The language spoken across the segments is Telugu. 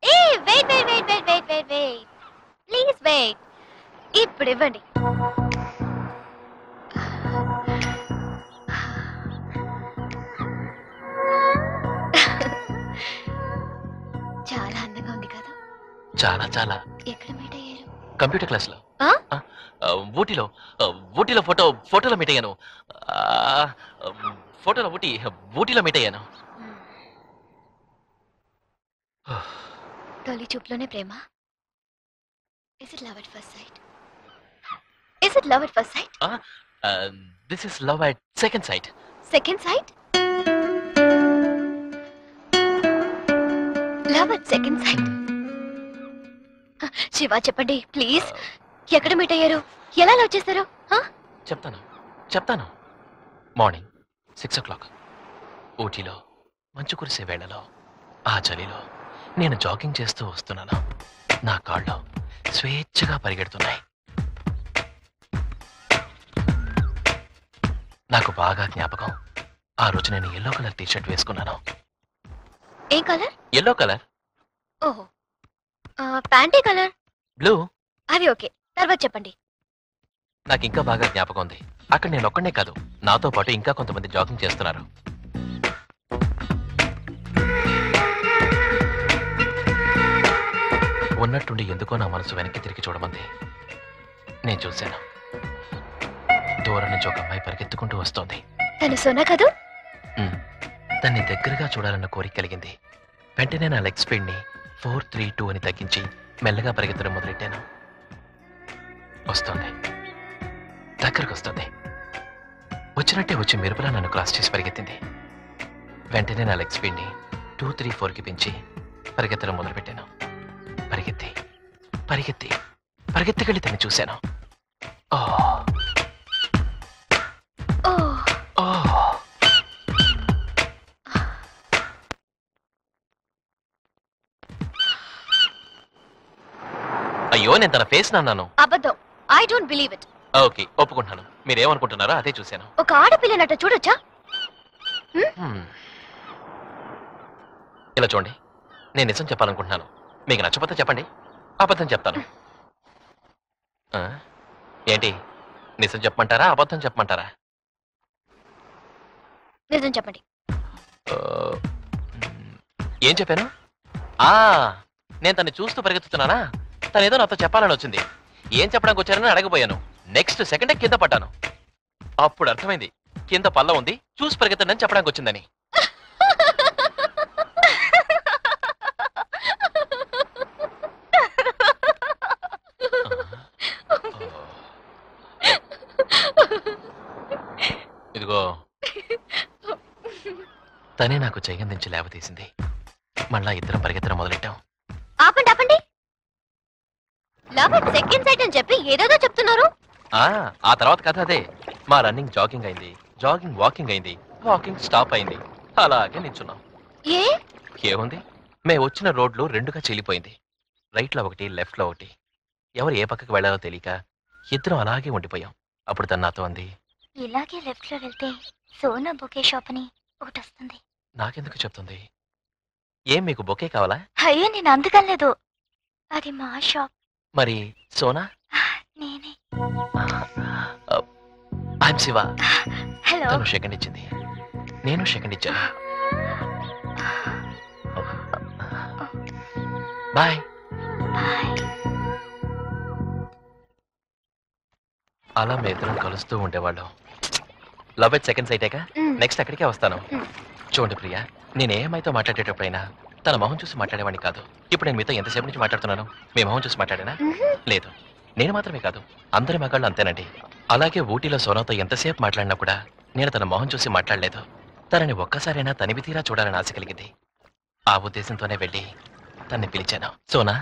A wait wait wait wait wait wait wait please wait. ఇప్పుడు ఇవ్వండి. చాలా అందంగా ఉంది కదా. చాలా చాలా. ఎక్కడ మీట్ అయ్యారు? కంప్యూటర్ క్లాస్ లో. ఊటీలో ఊటీలో ఫోటోలో మీట్ అయ్యాను. ఫోటోలో ఊటీలో మీట్ అయ్యాను. తొలి చూపులోనే ప్రేమ. Is it love at first sight? Is it love at first sight? This is love at second sight. Second sight? Love at second sight. Shiva చెప్పండి ప్లీజ్. ఎక్కడ మీట్ అయ్యారు? ఎలా లవ్ చేశారు? చెప్తాను. మార్నింగ్ 6 o'clock ఊటీలో మంచు కురిసే వేళలో ఆ చలిలో నేను జాగింగ్ చేస్తూ వస్తున్నాను. నా కాళ్ళు స్వేచ్ఛగా పరిగెడుతున్నాయి. నాకు బాగా జ్ఞాపకం, ఆ రోజు నేను ఎల్లో కలర్ టీషర్ట్ వేసుకున్నాను. ఏ కలర్? Yellow colour. ఓహో, ప్యాంటే కలర్? బ్లూ. అది ఓకే, తర్వాత చెప్పండి. నాకు ఇంకా బాగా జ్ఞాపకం ఉంది, అక్కడ నేను ఒక్కడే కాదు, నాతో పాటు ఇంకా కొంతమంది జాగింగ్ చేస్తున్నారు. ఉన్నట్టుండి ఎందుకో నా మనసు వెనక్కి తిరిగి చూడమంది. నేను చూశాను, దూరం నుంచి ఒక అమ్మాయి పరిగెత్తుకుంటూ వస్తోంది. తను సోనా కదూ? దాన్ని దగ్గరగా చూడాలన్న కోరిక కలిగింది. వెంటనే నా లెగ్ స్పీడ్ ని 432 అని తగ్గించి మెల్లగా పరిగెత్తడం మొదలెట్టాను. వస్తోంది, దగ్గరకు వస్తుంది. వచ్చినట్టే వచ్చి మెరుపులా నన్ను క్రాస్ చేసి పరిగెత్తింది. వెంటనే నా లెగ్ స్పీడ్ ని 234కి పెంచి పరిగెత్తడం మొదలుపెట్టాను. పరిగెత్తికెళ్ళి తను చూశాను. అయ్యో, నేను తన ఫేస్ అన్నాను. అబద్ధం. I don't believe it. Okay, ఒప్పుకుంటున్నాను. మీరేమనుకుంటున్నారో అదే చూశాను. ఒక ఆడపిల్లనట చూడొచ్చా? ఇలా చూడండి, నేను నిజం చెప్పాలనుకుంటున్నాను. మీకు నచ్చకపోతే చెప్పండి, అబద్ధం చెప్తాను. ఏంటి, నిజం చెప్పమంటారా అబద్ధం చెప్పమంటారా? నిజం చెప్పండి. ఏం చెప్పాను? నేను తను చూస్తూ పరిగెత్తుతున్నానా, తను ఏదో నాతో చెప్పాలని వచ్చింది. ఏం చెప్పడానికి వచ్చానని అడగబోయాను. నెక్స్ట్ సెకండే కింద పడ్డాను. అప్పుడు అర్థమైంది కింద పల్ల ఉంది, చూసి పరిగెత్తండి అని చెప్పడానికి వచ్చిందని. ఇదిగో, తనే నాకు చెయ్యందించి లేవతీసింది. మళ్ళా ఇద్దరం పరిగెత్తడం మొదలెట్టాం. ఆపండి ఆపండి. లవ్ ఎట్ సెకండ్ సైట్ అని చెప్పి ఏదేదో చెప్తున్నారు. ఆ తర్వాత కథ అదే. మా రన్నింగ్ జాగింగ్ అయింది, జాగింగ్ వాకింగ్ అయింది, వాకింగ్ స్టాప్ అయింది. అలాగే నిల్చున్నాం. ఏముంది, మేము వచ్చిన రోడ్లు రెండుగా చీలిపోయింది. రైట్ లో ఒకటి, లెఫ్ట్ లో ఒకటి. ఎవరు ఏ పక్కకి వెళ్లాలో తెలియక ఇద్దరం అలాగే ఉండిపోయాం. అప్పుడు తను నాతో అంది, ఇలాగే లెఫ్ట్ లో వెళ్తే సోనా బొకే షాప్ అని ఒకటి వస్తుంది. నాకెందుకు చెప్తుంది? ఏం మీకు బొకే కావాలా? అయ్యో, నేను అందుకలేదు, అది మా షాప్. మరి సోనా? నేనే. ఐఎమ్ శివ. హలో. తను సెకండ్ ఇచ్చింది, నేను సెకండ్ ఇచ్చాను. బాయ్. అలా మీ ఇద్దరం కలుస్తూ ఉండేవాళ్ళం. లవ్ ఎట్ సెకండ్ సైటేగా, నెక్స్ట్ అక్కడికే వస్తాను. చూడండి ప్రియా, నేను ఏమైతే మాట్లాడేటప్పుడైనా తన మొహం చూసి మాట్లాడేవాడిని కాదు. ఇప్పుడు నేను మీతో ఎంతసేపు నుంచి మాట్లాడుతున్నాను? మీ మొహం చూసి మాట్లాడేనా? లేదు. నేను మాత్రమే కాదు, అందరి మగాళ్ళు అంతేనండి. అలాగే ఊటీలో సోనాతో ఎంతసేపు మాట్లాడినా కూడా నేను తన మొహం చూసి మాట్లాడలేదు. తనని ఒక్కసారైనా తనివి తీరా చూడాలని ఆశ కలిగింది. ఆ ఉద్దేశంతోనే వెళ్ళి తన్ని పిలిచాను. సోనా.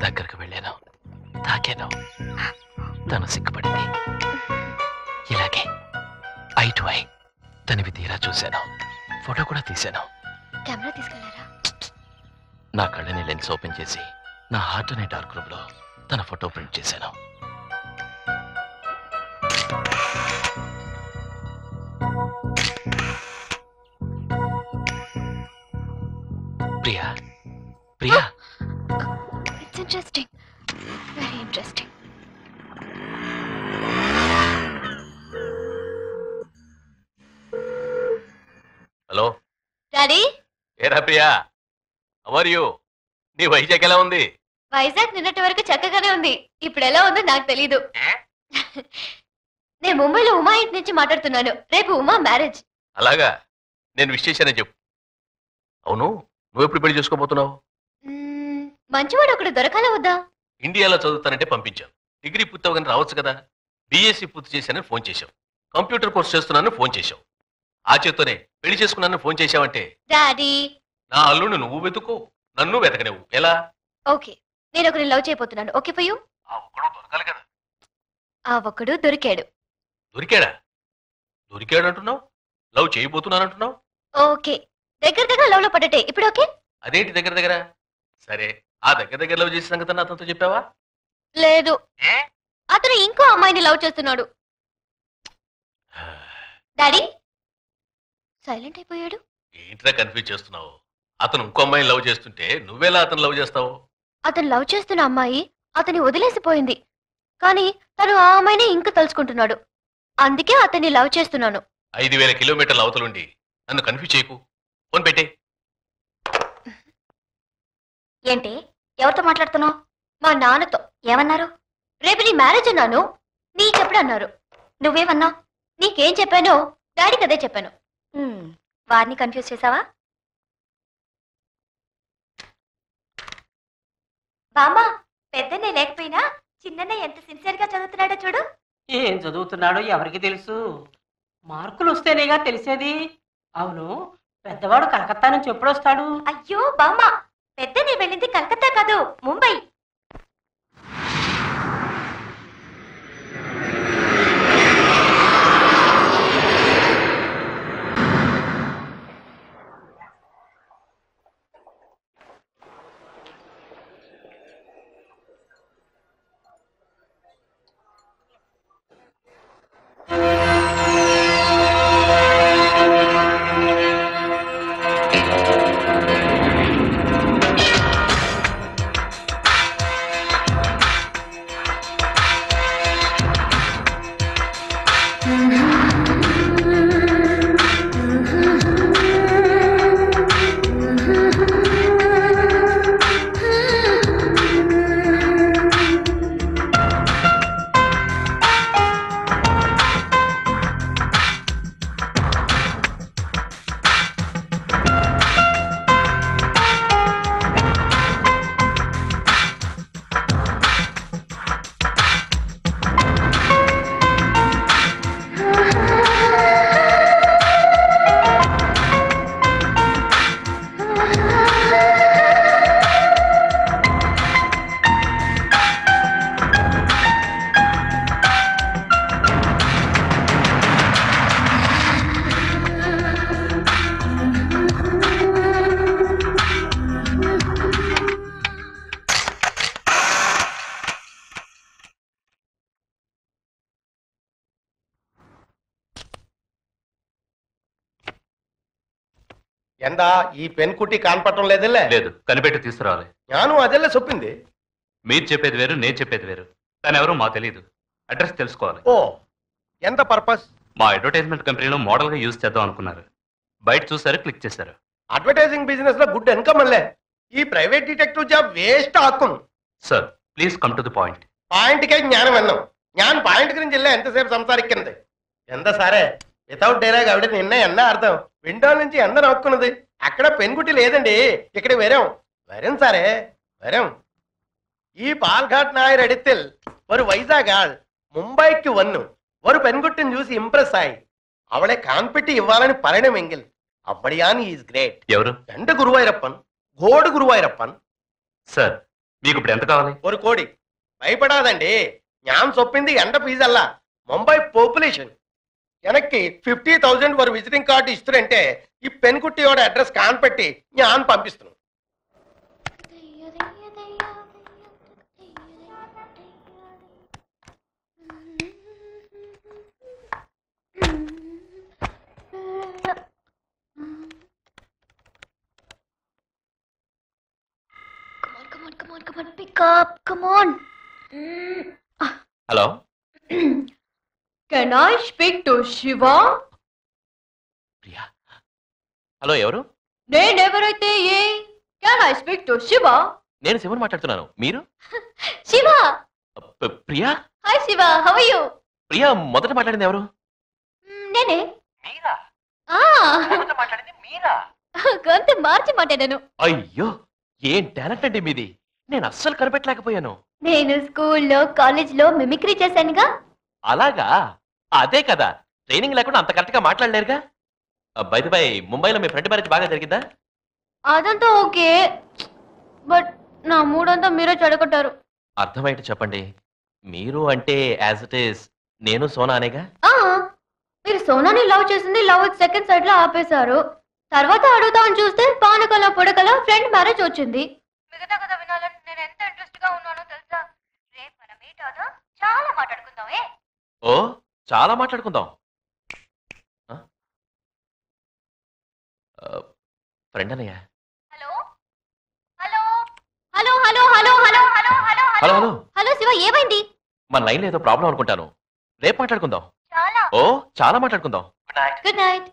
దగ్గరకు వెళ్ళాను, తాకాను. తను సిగ్గుపడింది. ఇలాగే ఐ టు ఐ తనివి తీరా చూశాను. ఫోటో కూడా తీశాను. కెమెరా తీసుకెళ్లారా? నా కళ్ళని లెన్స్ ఓపెన్ చేసి నా హార్ట్ అనే డార్క్ రూమ్ లో తన ఫోటో ప్రింట్ చేశాను. Priya Priya it's interesting, very interesting. Hello daddy, ఏరా ప్రియా, హౌ ఆర్ యు? నీ వైజాగ్ ఎలా ఉంది? వైజాగ్ నిన్నటి వరకు చక్కగానే ఉంది, ఇప్పుడు ఎలా ఉందో నాకు తెలీదు. నేను ముంబైలో ఉమా ఇంటి నుంచి మాట్లాడుతున్నాను. రేపు ఉమా మ్యారేజ్. అలాగా, నేను విష్ చేశానని చెప్పు. అవును, నువ్వు ఎప్పుడు పెళ్లి చేసుకోబోతున్నావు? మంచివాడు ఒకడు దొరకాల వద్దా? ఇండియాలో చదువుతానంటే పంపించావు. డిగ్రీ పూర్తవగానే రావచ్చు కదా. బీఎస్సీ పూర్తి చేశానని ఫోన్ చేశావు. కంప్యూటర్ కోర్స్ చేస్తున్నానని ఫోన్ చేశావు. ఆ చేత్తోనే పెళ్లి చేసుకున్నానని ఫోన్ చేశావంటే డాడీ, నా అల్లుడు నువ్వు వెతుకు, నన్ను వెతకనేవు. ఎలా? ఓకే, నేను ఒకరిని లవ్ చేయబోతున్నాను. Okay for you? ఆ ఒక్కడు దొరకాలి కదా. ఆ ఒక్కడు దొరికాడు. దొరికాడా? దొరికాడు అంటున్నావు, లవ్ చేయబోతున్నాను అంటున్నావు. ఓకే, దగ్గర దగ్గర లవ్ లో పడటే. ఇప్పుడు ఓకే? అదేంటి దగ్గర దగ్గర? సరే, ఆ దగ్గర దగ్గర లవ్ చేసిన సంగతి అతనితో చెప్పావా? లేదు, అతను ఇంకో అమ్మాయిని లవ్ చేస్తున్నాడు. డాడీ సైలెంట్ అయిపోయాడు. ఏంట్రా కన్ఫ్యూజ్ చేస్తున్నావు? అతను ఇంకో అమ్మాయిని లవ్ చేస్తుంటే నువ్వెలా అతను లవ్ చేస్తావు? అతను లవ్ చేస్తున్న అమ్మాయి అతన్ని వదిలేసిపోయింది, కానీ తను ఆ అమ్మాయిని ఇంకా తలుచుకుంటున్నాడు. అందుకే అతన్ని లవ్ చేస్తున్నాను. 5000 కిలోమీటర్ల అవతలుండి నన్ను కన్ఫ్యూజ్ చేయకు. ఫోన్ పెట్టే. ఏంటి, ఎవరితో మాట్లాడుతున్నావు? మా నాన్నతో. ఏమన్నారు? రేపు నీ మ్యారేజ్ అన్నాను. నీకెప్పుడు అన్నారు? నువ్వేమన్నావు? నీకేం చెప్పానో డాడీకి అదే చెప్పాను. వారిని కన్ఫ్యూజ్ చేసావా? బామ్మా, పెద్దనే లేకపోయినా చిన్ననే ఎంత సిన్సియర్ గా చదువుతున్నాడో చూడు. ఏం చదువుతున్నాడో ఎవరికి తెలుసు? మార్కులు వస్తేనేగా తెలిసేది. అవును, పెద్దవాడు కలకత్తా నుంచి ఎప్పుడొస్తాడు? అయ్యో బామ్మా, పెద్దనే వెళ్ళింది కలకత్తా కాదు, ముంబై. ಎಂದ ಈ ಪೆನ್ ಕುಟ್ಟಿ ಕಾನ್ಪట్టం లేదలే? లేదు, కనిపెట్టి తీసుకురావాలి. ನಾನು ಅದೆಲ್ಲ చెప్పింది. మీరు చెప్పేది వేరు, నేను చెప్పేది వేరు. తను ఎవరో మాకు తెలియదు. అడ్రస్ తెలుసుకోవాలి. ఓ, ఎంత పర్పస్? మా అడ్వర్టైజ్మెంట్ కంపెనీలో మోడల్గా యూజ్ చేద్దాం అనుకున్నారు. బయట చూసారు, క్లిక్ చేశారు. అడ్వర్టైజింగ్ బిజినెస్ లో గుడ్ ఇన్కమ్ అల్లే. ఈ ప్రైవేట్ డిటెక్టివ్ జాబ్ వేస్ట్ ఆక్కును. Sir please come to the point. పాయింట్కే జ్ఞానం అన్నాం. ഞാൻ పాయింట్ గురించి వెళ్ళే ఎంతసేపు సంసారిక్కింది. ఎంత సరే, వితౌట్ డైలాగ్ ఆవిడ నిన్న ఎన్న అర్థం. విండో నుంచి ఎంత నొక్కున్నది. అక్కడ పెన్కుట్టి లేదండి, ఇక్కడ వరం వరం సారే వరం. ഈ പാൽഘാട്ട് നായർ എടുത്തിൽ ഒരു വൈസാഗ് ആൾ മുംബൈക്ക് വന്നു ഒരു പെൺകുട്ടിനെ చూసి ఇంప్రెస్ ആയി അവളെ കാൺപെട്ടി ఇవ్వాలని പറയണമെങ്കിൽ അവിടെയാണ് ഈസ് ഗ്രേറ്റ്. ఎవరు? എന്റെ ഗുരുവായൂരപ്പൻ, గోడు గురువాయూరప్పన్. సార్ మీకు ఇప్పుడు ఎంత కావాలి? ഒരു കോടി. ഭയപ്പെടാదండి, ഞാൻ ചൊప్పింది ఎండ ఫీజు అల్ల, ముంబై పాపులేషన్. എനിക്ക് 50,000 ഒരു విజిటింగ్ కార్డు ఇస్తురంటే ఈ పెన్కుట్టియోட అడ్రస్ కాన్పెట్టి ഞാൻ పంపిస్తున్నాను. wake up. Come on. Hello Can I speak to Shiva? Priya hello ఎవరు నేనెవరైతే ఏ? Can I speak to Shiva? నేను శివన్ మాట్లాడుతున్నాను మీరు Shiva. Priya Hi Shiva, how are you? Priya మొదట మాట్లాడింది ఎవరు నేనే. మీరా మాట్లాడింది మీరా గొంతు మార్చి మాట్లాడాను. అయ్యో ఏం టాలెంట్ అండి మీది నేను అస్సలు కనిపెట్టలేకపోయాను నేను స్కూల్లో కాలేజ్లో మిమిక్రీ చేశానుగా. అలాగా అదే కదా ట్రైనింగ్ లేకుండా అంత కరెక్ట్ గా మాట్లాడలేరుగా బైది బై ముంబైలో మీ ఫ్రెండ్ మ్యారేజ్ బాగా జరిగిందా అదంతా ఓకే, బట్ నా మూడంతా మీరే చెడగొట్టారు. అర్థమయ్యేట్టు చెప్పండి మీరు అంటే యాజ్ ఇట్ ఈస్ నేను సోనా అనేగా మీరు సోనాని లవ్ చేసింది లవ్ సెకండ్ సైడ్ లో ఆపేశారు. తర్వాత అడుగుతామని చూస్తే పానకల పొడకల ఫ్రెండ్ మ్యారేజ్ వచ్చింది. మిగతా కథ వినాలని నేను ఎంత ఇంట్రెస్ట్ గా ఉన్నానో తెలుసా? రేపు మనం మీట్ అవుదాం, చాలా మాట్లాడుకుందామే. ఓ చాలా మాట్లాడుకుందాం ఫ్రెండ్ అనయ్య hello hello hello hello hello hello hello hello hello hello hello Shiva, ఏమైంది? మన లైన్లో ఏదో ప్రాబ్లం అనుకుంటాను రేపు మాట్లాడుకుందాం చాలా. ఓ చాలా మాట్లాడుకుందాం గుడ్ నైట్.